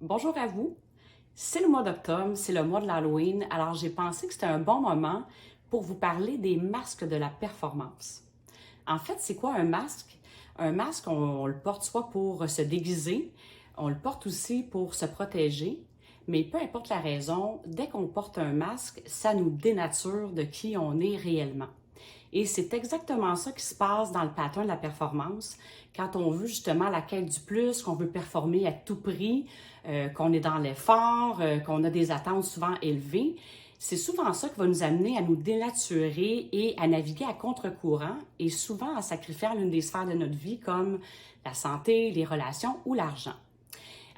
Bonjour à vous. C'est le mois d'octobre, c'est le mois de l'Halloween, alors j'ai pensé que c'était un bon moment pour vous parler des masques de la performance. En fait, c'est quoi un masque? Un masque, on le porte soit pour se déguiser, on le porte aussi pour se protéger, mais peu importe la raison, dès qu'on porte un masque, ça nous dénature de qui on est réellement. Et c'est exactement ça qui se passe dans le pattern de la performance. Quand on veut justement la quête du plus, qu'on veut performer à tout prix, qu'on est dans l'effort, qu'on a des attentes souvent élevées, c'est souvent ça qui va nous amener à nous dénaturer et à naviguer à contre-courant et souvent à sacrifier l'une des sphères de notre vie comme la santé, les relations ou l'argent.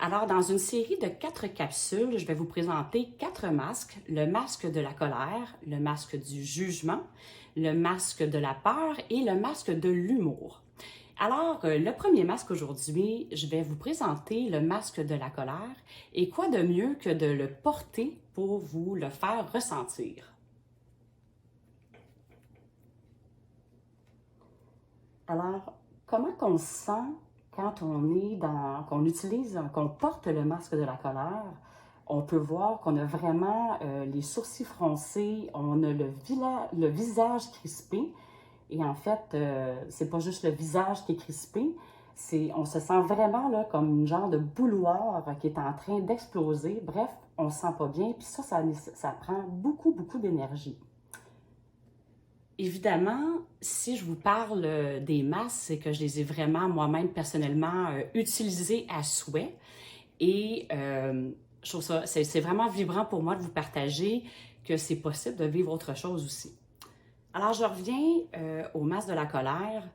Alors, dans une série de 4 capsules, je vais vous présenter 4 masques. Le masque de la colère, le masque du jugement, le masque de la peur et le masque de l'humour. Alors, le premier masque aujourd'hui, je vais vous présenter le masque de la colère. Et quoi de mieux que de le porter pour vous le faire ressentir? Alors, comment qu'on se sent quand qu'on utilise, qu'on porte le masque de la colère? On peut voir qu'on a vraiment les sourcils froncés, on a le visage crispé. Et en fait, c'est pas juste le visage qui est crispé, on se sent vraiment là, comme une genre de bouilloire qui est en train d'exploser. Bref, on se sent pas bien. Puis ça prend beaucoup, beaucoup d'énergie. Évidemment, si je vous parle des masques, c'est que je les ai vraiment moi-même personnellement utilisés à souhait. Et je trouve ça, c'est vraiment vibrant pour moi de vous partager que c'est possible de vivre autre chose aussi. Alors, je reviens au masque de la colère.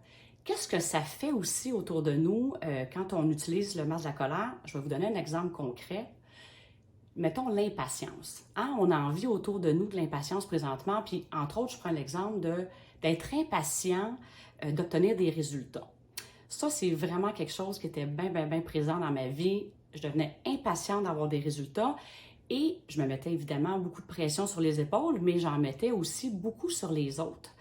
Qu'est-ce que ça fait aussi autour de nous quand on utilise le masque de la colère? Je vais vous donner un exemple concret. Mettons l'impatience. Hein? On a envie autour de nous de l'impatience présentement, puis entre autres, je prends l'exemple d'être impatient d'obtenir des résultats. Ça, c'est vraiment quelque chose qui était bien, bien, bien présent dans ma vie. Je devenais impatiente d'avoir des résultats et je me mettais évidemment beaucoup de pression sur les épaules, mais j'en mettais aussi beaucoup sur les autres.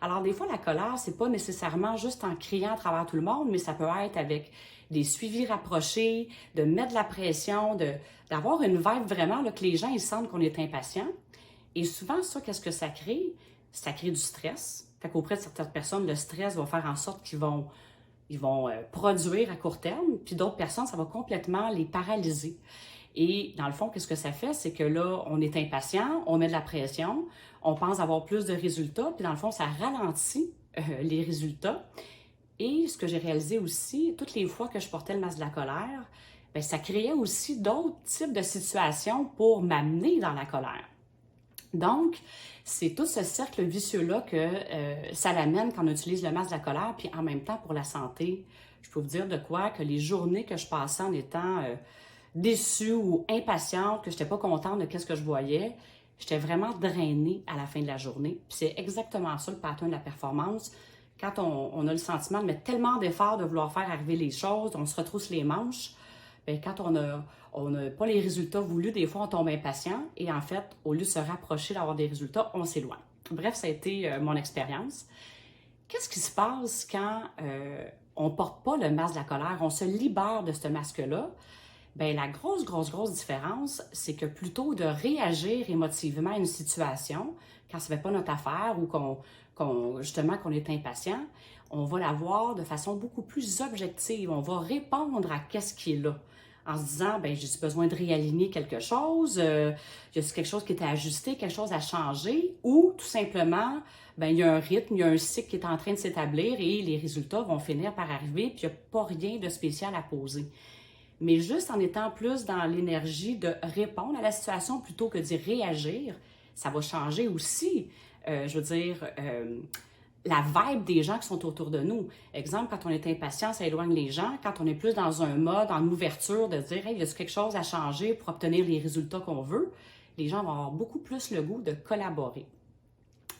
Alors, des fois, la colère, c'est pas nécessairement juste en criant à travers tout le monde, mais ça peut être avec des suivis rapprochés, de mettre de la pression, d'avoir une vibe vraiment là, que les gens ils sentent qu'on est impatient. Et souvent, ça, qu'est-ce que ça crée? Ça crée du stress. Fait qu'auprès de certaines personnes, le stress va faire en sorte qu'ils vont produire à court terme, puis d'autres personnes, ça va complètement les paralyser. Et dans le fond, qu'est-ce que ça fait? C'est que là, on est impatient, on met de la pression, on pense avoir plus de résultats, puis dans le fond, ça ralentit les résultats. Et ce que j'ai réalisé aussi, toutes les fois que je portais le masque de la colère, bien, ça créait aussi d'autres types de situations pour m'amener dans la colère. Donc, c'est tout ce cercle vicieux-là que ça l'amène quand on utilise le masque de la colère, puis en même temps pour la santé. Je peux vous dire de quoi que les journées que je passais en étant déçue ou impatiente, que je n'étais pas contente de ce que je voyais, j'étais vraiment drainée à la fin de la journée. Puis c'est exactement ça le pattern de la performance. Quand on a le sentiment de mettre tellement d'efforts, de vouloir faire arriver les choses, on se retrousse les manches. Bien, quand on n'a pas les résultats voulus, des fois on tombe impatient et en fait, au lieu de se rapprocher d'avoir des résultats, on s'éloigne. Bref, ça a été mon expérience. Qu'est-ce qui se passe quand on ne porte pas le masque de la colère, on se libère de ce masque-là? Bien, la grosse, grosse, grosse différence, c'est que plutôt de réagir émotivement à une situation, quand ça ne fait pas notre affaire ou justement qu'on est impatient, on va la voir de façon beaucoup plus objective. On va répondre à qu'est-ce qui est là. En se disant, bien, j'ai besoin de réaligner quelque chose, y a quelque chose qui est à ajuster, quelque chose à changer, ou tout simplement, bien, il y a un rythme, il y a un cycle qui est en train de s'établir et les résultats vont finir par arriver, puis il n'y a pas rien de spécial à poser. Mais juste en étant plus dans l'énergie de répondre à la situation plutôt que d'y réagir, ça va changer aussi, je veux dire, la vibe des gens qui sont autour de nous. Exemple, quand on est impatient, ça éloigne les gens. Quand on est plus dans un mode, en ouverture, de dire, hey, il y a quelque chose à changer pour obtenir les résultats qu'on veut, les gens vont avoir beaucoup plus le goût de collaborer.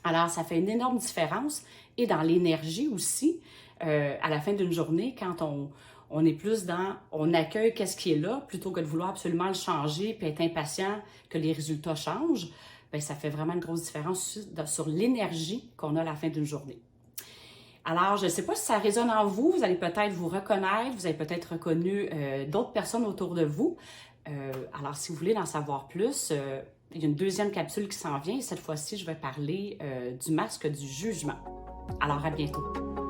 Alors, ça fait une énorme différence. Et dans l'énergie aussi, à la fin d'une journée, quand on est plus on accueille qu'est-ce qui est là, plutôt que de vouloir absolument le changer puis être impatient que les résultats changent, bien, ça fait vraiment une grosse différence sur l'énergie qu'on a à la fin d'une journée. Alors, je ne sais pas si ça résonne en vous, vous allez peut-être vous reconnaître, vous avez peut-être reconnu d'autres personnes autour de vous. Alors, si vous voulez en savoir plus, il y a une deuxième capsule qui s'en vient et cette fois-ci, je vais parler du masque du jugement. Alors, à bientôt.